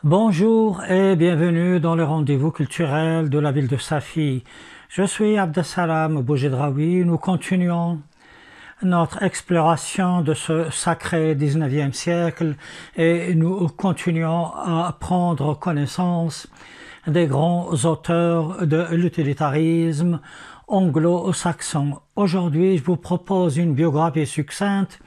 Bonjour et bienvenue dans le rendez-vous culturel de la ville de Safi. Je suis Abdesalam Boujedraoui. Nous continuons notre exploration de ce sacré 19e siècle et nous continuons à prendre connaissance des grands auteurs de l'utilitarisme anglo-saxon. Aujourd'hui, je vous propose une biographie succincte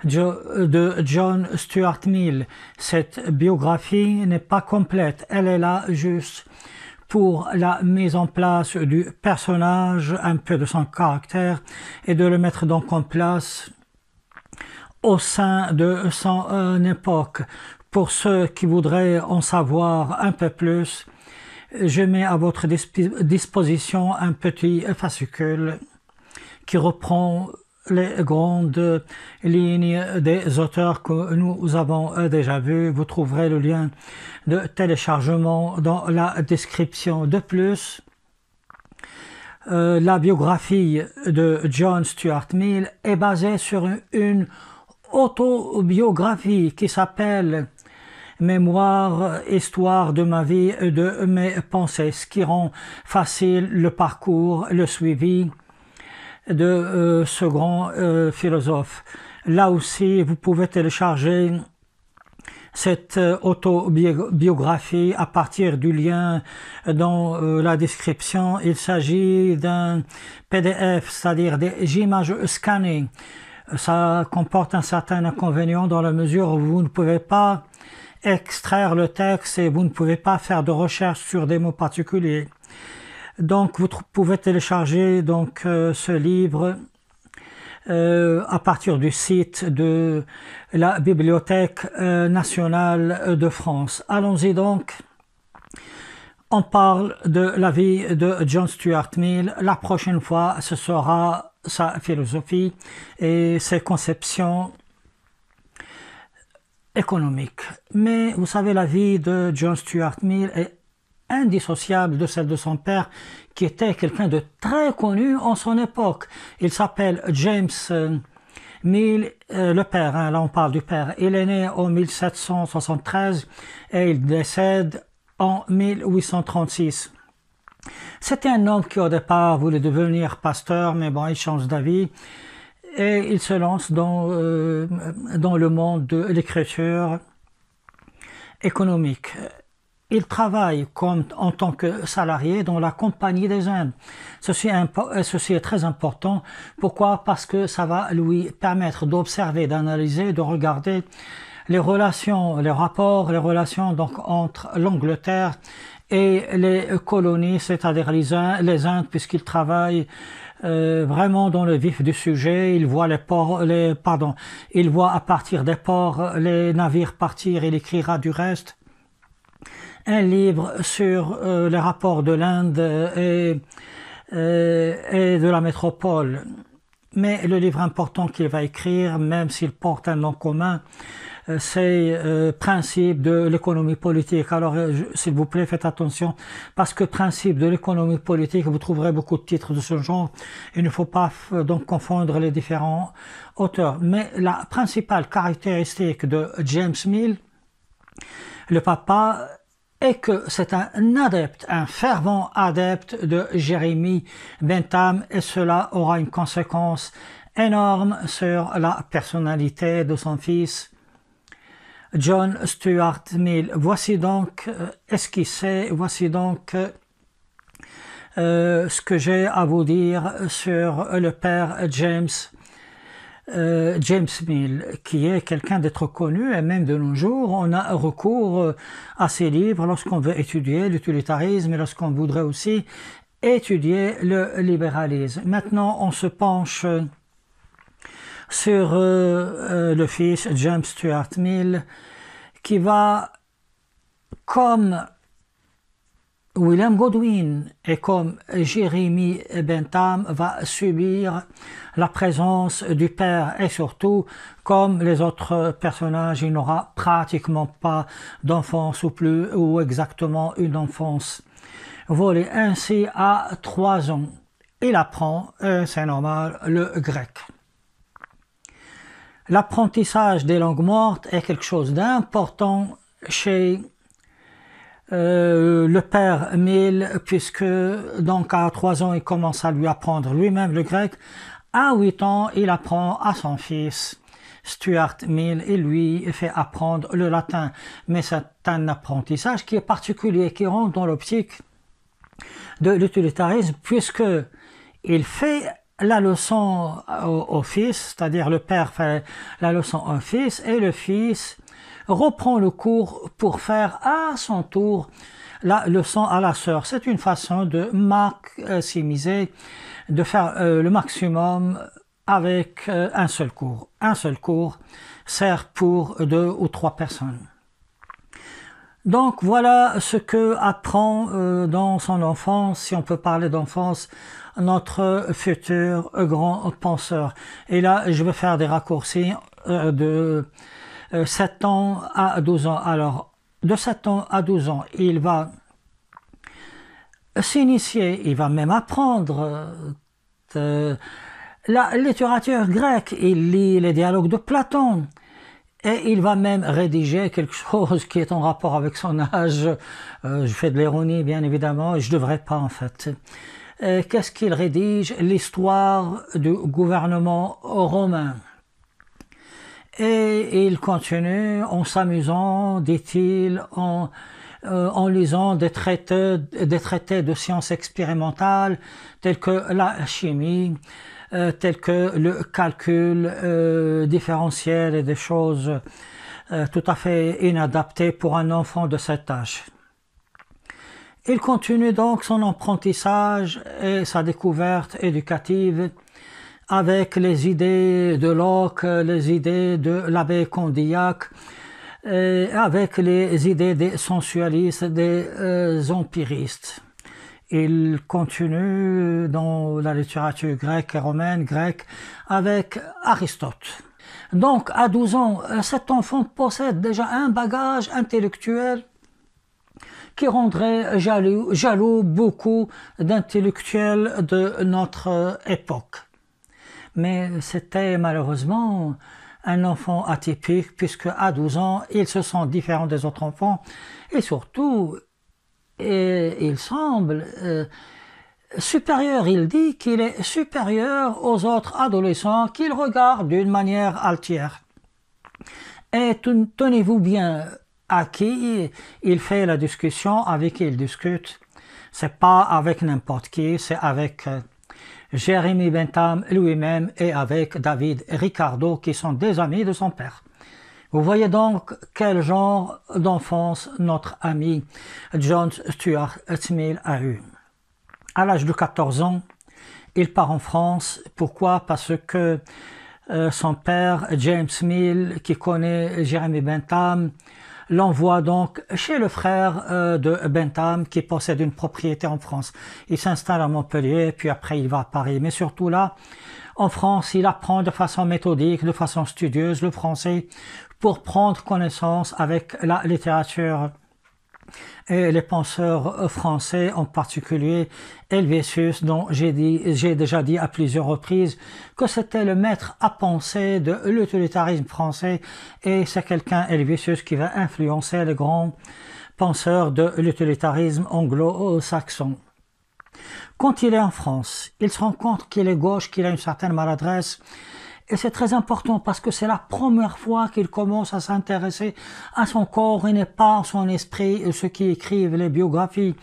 de John Stuart Mill. Cette biographie n'est pas complète, elle est là juste pour la mise en place du personnage, un peu de son caractère, et de le mettre donc en place au sein de son époque. Pour ceux qui voudraient en savoir un peu plus, je mets à votre disposition un petit fascicule qui reprend les grandes lignes des auteurs que nous avons déjà vus. Vous trouverez le lien de téléchargement dans la description. De plus, la biographie de John Stuart Mill est basée sur une autobiographie qui s'appelle Mémoire, histoire de ma vie et de mes pensées, ce qui rend facile le parcours, le suivi de ce grand philosophe. Là aussi, vous pouvez télécharger cette autobiographie à partir du lien dans la description. Il s'agit d'un PDF, c'est-à-dire des images scannées. Ça comporte un certain inconvénient dans la mesure où vous ne pouvez pas extraire le texte et vous ne pouvez pas faire de recherche sur des mots particuliers. Donc vous pouvez télécharger ce livre à partir du site de la Bibliothèque nationale de France. Allons-y donc. On parle de la vie de John Stuart Mill. La prochaine fois, ce sera sa philosophie et ses conceptions économique. Mais vous savez, la vie de John Stuart Mill est indissociable de celle de son père, qui était quelqu'un de très connu en son époque. Il s'appelle James Mill, le père, là on parle du père. Il est né en 1773 et il décède en 1836. C'était un homme qui au départ voulait devenir pasteur, mais bon, il change d'avis. Et il se lance dans le monde de l'écriture économique. Il travaille en tant que salarié dans la Compagnie des Indes. Ceci est très important. Pourquoi? Parce que ça va lui permettre d'observer, d'analyser, de regarder les relations, les rapports, les relations donc entre l'Angleterre et les colonies, c'est-à-dire les Indes, puisqu'il travaille vraiment dans le vif du sujet. Il voit il voit à partir des ports les navires partir. Il écrira du reste un livre sur les rapports de l'Inde et de la métropole. Mais le livre important qu'il va écrire, même s'il porte un nom commun, c'est principe de l'économie politique. Alors, s'il vous plaît, faites attention, parce que principe de l'économie politique, vous trouverez beaucoup de titres de ce genre. Il ne faut pas donc confondre les différents auteurs. Mais la principale caractéristique de James Mill, le papa, est que c'est un fervent adepte de Jérémie Bentham, et cela aura une conséquence énorme sur la personnalité de son fils, John Stuart Mill. Voici donc esquissé, voici donc ce que j'ai à vous dire sur le père James Mill, qui est quelqu'un d'être connu, et même de nos jours, on a recours à ces livres lorsqu'on veut étudier l'utilitarisme et lorsqu'on voudrait aussi étudier le libéralisme. Maintenant, on se penche sur le fils James Stuart Mill, qui va, comme William Godwin et comme Jérémie Bentham, va subir la présence du père, et surtout, comme les autres personnages, il n'aura pratiquement pas d'enfance, ou exactement une enfance volée. Ainsi, à 3 ans, il apprend, c'est normal, le grec. L'apprentissage des langues mortes est quelque chose d'important chez le père Mill, puisque donc à 3 ans, il commence à lui apprendre lui-même le grec. À 8 ans, il apprend à son fils, Stuart Mill, et lui fait apprendre le latin. Mais c'est un apprentissage qui est particulier, qui rentre dans l'optique de l'utilitarisme, puisque il fait la leçon au fils, c'est-à-dire le père fait la leçon au fils, et le fils reprend le cours pour faire à son tour la leçon à la sœur. C'est une façon de maximiser, de faire le maximum avec un seul cours. Un seul cours sert pour 2 ou 3 personnes. Donc voilà ce que apprend dans son enfance, si on peut parler d'enfance, notre futur grand penseur. Et là, je vais faire des raccourcis de 7 ans à 12 ans. Alors, de 7 ans à 12 ans, il va s'initier, il va même apprendre la littérature grecque, il lit les dialogues de Platon, et il va même rédiger quelque chose qui est en rapport avec son âge. Je fais de l'ironie, bien évidemment, et je ne devrais pas en fait. Qu'est-ce qu'il rédige? L'histoire du gouvernement romain. Et il continue en s'amusant, dit-il, en lisant des traités de sciences expérimentales tels que la chimie, tels que le calcul différentiel et des choses tout à fait inadaptées pour un enfant de cet âge. Il continue donc son apprentissage et sa découverte éducative avec les idées de Locke, les idées de l'abbé Condillac, avec les idées des sensualistes, des empiristes. Il continue dans la littérature grecque et romaine, grecque, avec Aristote. Donc, à 12 ans, cet enfant possède déjà un bagage intellectuel qui rendrait jaloux beaucoup d'intellectuels de notre époque. Mais c'était malheureusement un enfant atypique, puisque à 12 ans, il se sent différent des autres enfants, et surtout, il semble supérieur. Il dit qu'il est supérieur aux autres adolescents qu'il regarde d'une manière altière. Et tenez-vous bien, à qui il fait la discussion, avec qui il discute. C'est pas avec n'importe qui, c'est avec Jérémie Bentham lui-même et avec David Ricardo, qui sont des amis de son père. Vous voyez donc quel genre d'enfance notre ami John Stuart Mill a eu. À l'âge de 14 ans, il part en France. Pourquoi? Parce que son père, James Mill, qui connaît Jérémie Bentham, l'envoie donc chez le frère de Bentham, qui possède une propriété en France. Il s'installe à Montpellier, puis après il va à Paris. Mais surtout là, en France, il apprend de façon méthodique, de façon studieuse le français pour prendre connaissance avec la littérature et les penseurs français, en particulier Helvétius, dont j'ai déjà dit à plusieurs reprises que c'était le maître à penser de l'utilitarisme français, et c'est quelqu'un, Helvétius, qui va influencer les grands penseurs de l'utilitarisme anglo-saxon. Quand il est en France, il se rend compte qu'il est gauche, qu'il a une certaine maladresse. Et c'est très important parce que c'est la première fois qu'il commence à s'intéresser à son corps et n'est pas en son esprit. Ceux qui écrivent les biographies,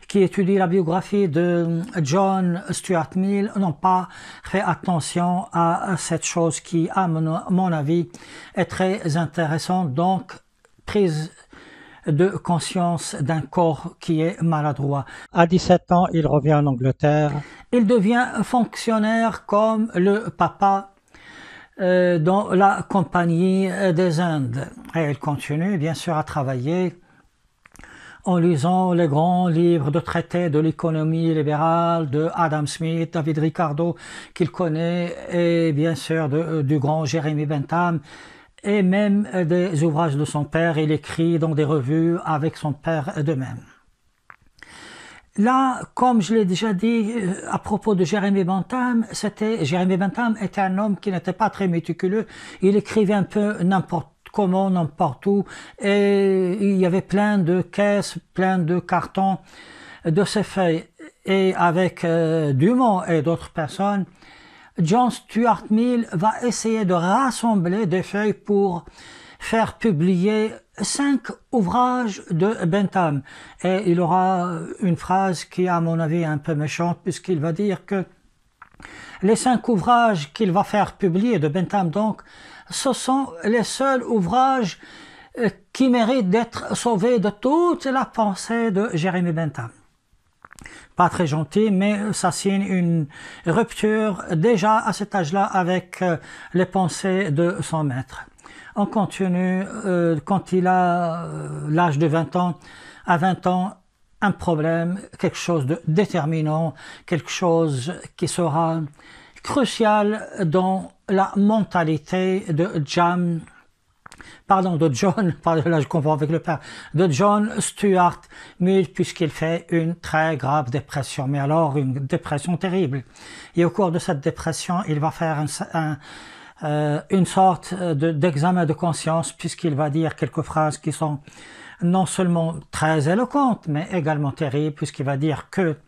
qui étudient la biographie de John Stuart Mill, n'ont pas fait attention à cette chose qui, à mon avis, est très intéressante. Donc, prise de conscience d'un corps qui est maladroit. À 17 ans, il revient en Angleterre. Il devient fonctionnaire comme le papa dans la Compagnie des Indes. Et il continue bien sûr à travailler en lisant les grands livres de traités de l'économie libérale de Adam Smith, David Ricardo, qu'il connaît, et bien sûr du grand Jérémie Bentham, et même des ouvrages de son père. Il écrit dans des revues avec son père de même. Là, comme je l'ai déjà dit à propos de Jérémie Bentham, Jérémie Bentham était un homme qui n'était pas très méticuleux. Il écrivait un peu n'importe comment, n'importe où, et il y avait plein de caisses, plein de cartons de ces feuilles. Et avec Dumont et d'autres personnes, John Stuart Mill va essayer de rassembler des feuilles pour faire publier 5 ouvrages de Bentham. Et il aura une phrase qui, à mon avis, est un peu méchante, puisqu'il va dire que les 5 ouvrages qu'il va faire publier de Bentham, donc, ce sont les seuls ouvrages qui méritent d'être sauvés de toute la pensée de Jérémie Bentham. Pas très gentil, mais ça signe une rupture déjà à cet âge-là avec les pensées de son maître. On continue, quand il a l'âge de 20 ans, à 20 ans, un problème, quelque chose de déterminant, quelque chose qui sera crucial dans la mentalité de John, là je confonds avec le père, de John Stuart Mill, puisqu'il fait une très grave dépression, mais alors une dépression terrible. Et au cours de cette dépression, il va faire une sorte d'examen de conscience, puisqu'il va dire quelques phrases qui sont non seulement très éloquentes, mais également terribles, puisqu'il va dire que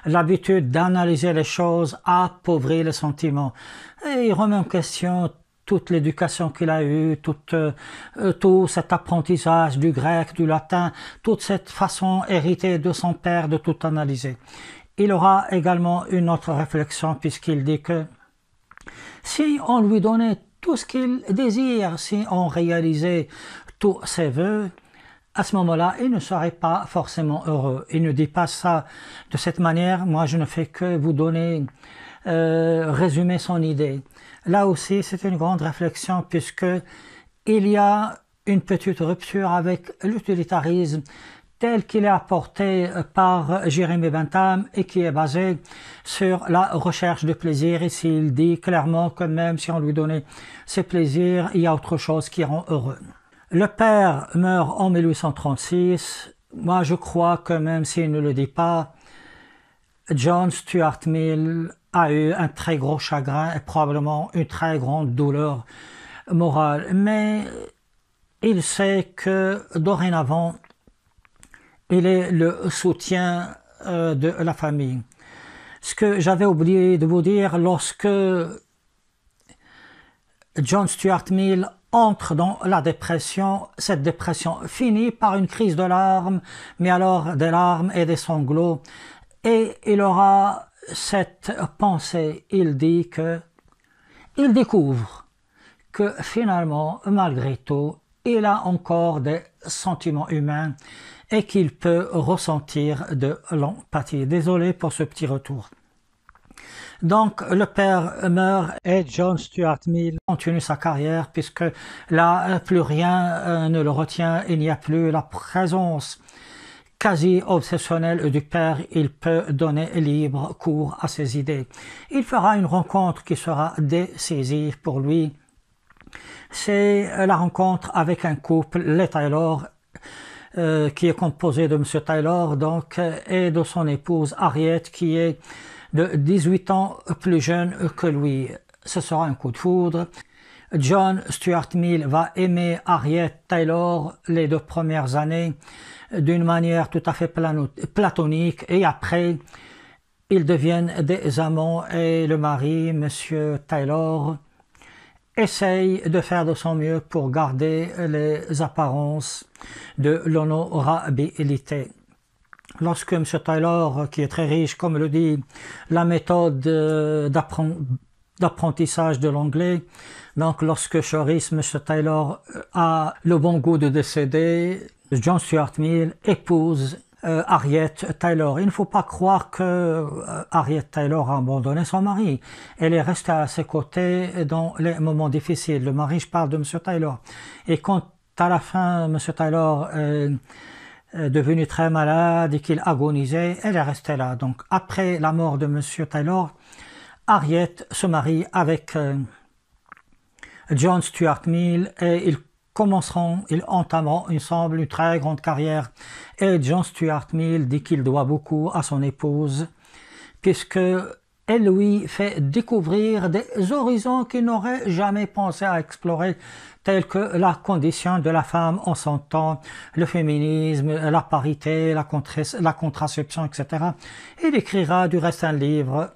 l'habitude d'analyser les choses appauvrit les sentiments. Et il remet en question toute l'éducation qu'il a eue, tout cet apprentissage du grec, du latin, toute cette façon héritée de son père de tout analyser. Il aura également une autre réflexion, puisqu'il dit que si on lui donnait tout ce qu'il désire, si on réalisait tous ses vœux, à ce moment-là, il ne serait pas forcément heureux. Il ne dit pas ça de cette manière. Moi, je ne fais que vous donner, résumer son idée. Là aussi, c'est une grande réflexion, puisque il y a une petite rupture avec l'utilitarisme tel qu'il est apporté par Jérémie Bentham et qui est basé sur la recherche de plaisir. Ici, il dit clairement que même si on lui donnait ses plaisirs, il y a autre chose qui rend heureux. Le père meurt en 1836. Moi, je crois que même s'il ne le dit pas, John Stuart Mill a eu un très gros chagrin et probablement une très grande douleur morale. Mais il sait que dorénavant, il est le soutien de la famille. Ce que j'avais oublié de vous dire, lorsque John Stuart Mill entre dans la dépression, cette dépression finit par une crise de larmes, mais alors des larmes et des sanglots, et il aura cette pensée, il dit que il découvre que finalement, malgré tout, il a encore des sentiments humains et qu'il peut ressentir de l'empathie. Désolé pour ce petit retour. Donc le père meurt et John Stuart Mill continue sa carrière, puisque là plus rien ne le retient, il n'y a plus la présence quasi obsessionnelle du père, il peut donner libre cours à ses idées. Il fera une rencontre qui sera décisive pour lui. C'est la rencontre avec un couple, les Taylor, qui est composé de M. Taylor donc, et de son épouse Harriet, qui est de 18 ans plus jeune que lui. Ce sera un coup de foudre. John Stuart Mill va aimer Harriet Taylor les 2 premières années d'une manière tout à fait platonique, et après ils deviennent des amants et le mari, M. Taylor, essaye de faire de son mieux pour garder les apparences de l'honorabilité. Lorsque M. Taylor, qui est très riche, comme le dit la méthode d'apprentissage de l'anglais, donc lorsque Choris, M. Taylor, a le bon goût de décéder, John Stuart Mill épouse Harriet Taylor. Il ne faut pas croire que Harriet Taylor a abandonné son mari. Elle est restée à ses côtés dans les moments difficiles. Le mari, je parle de M. Taylor. Et quand à la fin, M. Taylor devenu très malade et qu'il agonisait, elle est restée là. Donc après la mort de M. Taylor, Harriet se marie avec John Stuart Mill et ils entameront ensemble une très grande carrière. Et John Stuart Mill dit qu'il doit beaucoup à son épouse, puisque Elle lui fait découvrir des horizons qu'il n'aurait jamais pensé à explorer, tels que la condition de la femme en son temps, le féminisme, la parité, la contraception, etc. Il écrira du reste un livre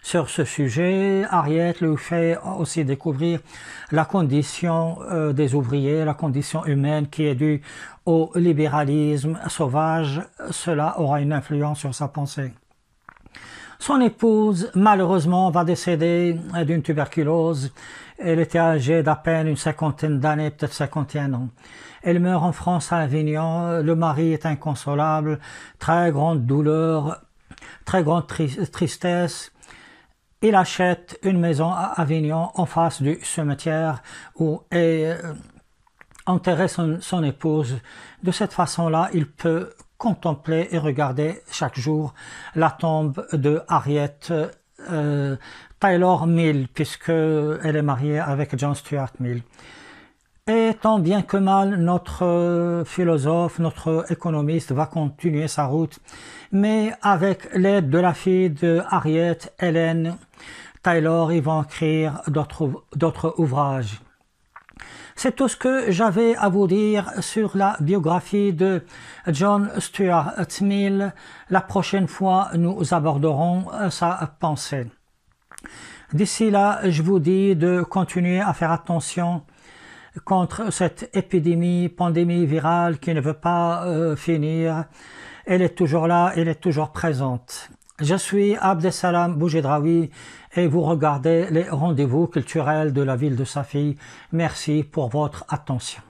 sur ce sujet. Harriet lui fait aussi découvrir la condition des ouvriers, la condition humaine qui est due au libéralisme sauvage. Cela aura une influence sur sa pensée. Son épouse, malheureusement, va décéder d'une tuberculose. Elle était âgée d'à peine une cinquantaine d'années, peut-être 51 ans. Elle meurt en France à Avignon. Le mari est inconsolable, très grande douleur, très grande tristesse. Il achète une maison à Avignon en face du cimetière où est enterrée son épouse. De cette façon-là, il peut contempler et regarder chaque jour la tombe de Harriet Taylor Mill, puisqu'elle est mariée avec John Stuart Mill. Et tant bien que mal, notre philosophe, notre économiste va continuer sa route, mais avec l'aide de la fille de Harriet, Helen Taylor, ils vont écrire d'autres ouvrages. C'est tout ce que j'avais à vous dire sur la biographie de John Stuart Mill. La prochaine fois, nous aborderons sa pensée. D'ici là, je vous dis de continuer à faire attention contre cette pandémie virale qui ne veut pas finir. Elle est toujours là, elle est toujours présente. Je suis Abdesalam Boujedraoui et vous regardez les rendez-vous culturels de la ville de Safi. Merci pour votre attention.